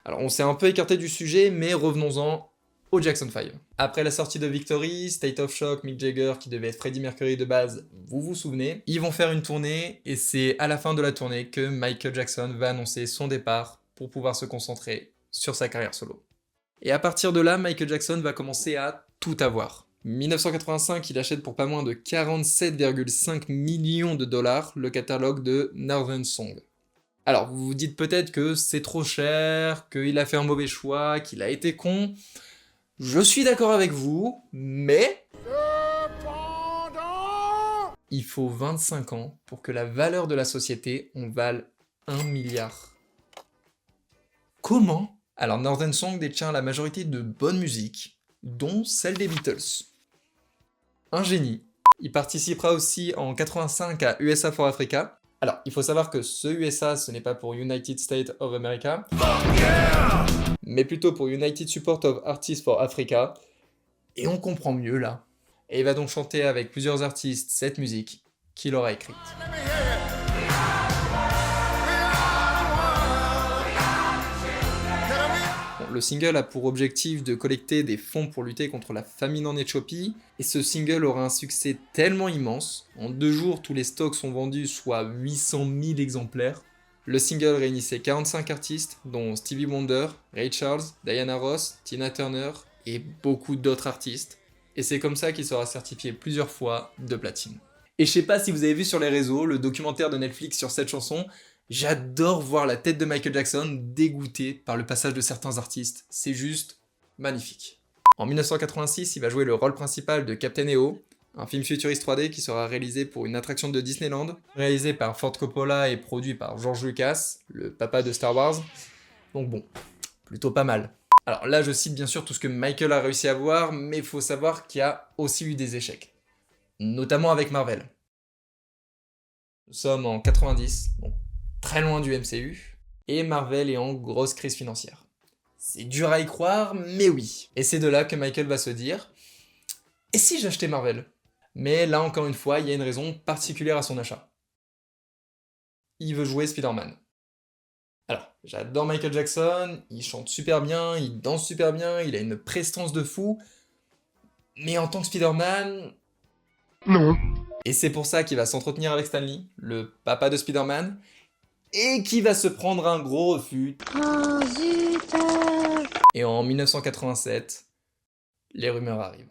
Alors on s'est un peu écarté du sujet, mais revenons-en au Jackson 5. Après la sortie de Victory, State of Shock, Mick Jagger, qui devait être Freddie Mercury de base, vous vous souvenez, ils vont faire une tournée, et c'est à la fin de la tournée que Michael Jackson va annoncer son départ pour pouvoir se concentrer sur sa carrière solo. Et à partir de là, Michael Jackson va commencer à tout avoir. 1985, il achète pour pas moins de 47,5 millions de dollars le catalogue de Northern Song. Alors vous vous dites peut-être que c'est trop cher, qu'il a fait un mauvais choix, qu'il a été con. Je suis d'accord avec vous, mais... il faut 25 ans pour que la valeur de la société en vale 1 milliard. Comment ? Alors Northern Song détient la majorité de bonne musique, dont celle des Beatles. Un génie. Il participera aussi en 85 à USA for Africa. Alors, il faut savoir que ce USA, ce n'est pas pour United States of America, mais plutôt pour United Support of Artists for Africa. Et on comprend mieux là. Et il va donc chanter avec plusieurs artistes cette musique qu'il aura écrite. Le single a pour objectif de collecter des fonds pour lutter contre la famine en Éthiopie, et ce single aura un succès tellement immense, en 2 jours tous les stocks sont vendus soit 800 000 exemplaires. Le single réunissait 45 artistes, dont Stevie Wonder, Ray Charles, Diana Ross, Tina Turner, et beaucoup d'autres artistes, et c'est comme ça qu'il sera certifié plusieurs fois de platine. Et je sais pas si vous avez vu sur les réseaux le documentaire de Netflix sur cette chanson, j'adore voir la tête de Michael Jackson dégoûtée par le passage de certains artistes, c'est juste magnifique. En 1986, il va jouer le rôle principal de Captain EO, un film futuriste 3D qui sera réalisé pour une attraction de Disneyland, réalisé par Ford Coppola et produit par George Lucas, le papa de Star Wars. Donc bon, plutôt pas mal. Alors là, je cite bien sûr tout ce que Michael a réussi à voir, mais il faut savoir qu'il y a aussi eu des échecs. Notamment avec Marvel. Nous sommes en 90, donc très loin du MCU, et Marvel est en grosse crise financière. C'est dur à y croire, mais oui. Et c'est de là que Michael va se dire « Et si j'achetais Marvel ?» Mais là encore une fois, il y a une raison particulière à son achat. Il veut jouer Spider-Man. Alors, j'adore Michael Jackson, il chante super bien, il danse super bien, il a une prestance de fou, mais en tant que Spider-Man... non. Et c'est pour ça qu'il va s'entretenir avec Stan Lee, le papa de Spider-Man, et qui va se prendre un gros refus. Oh, zut. Et en 1987, les rumeurs arrivent.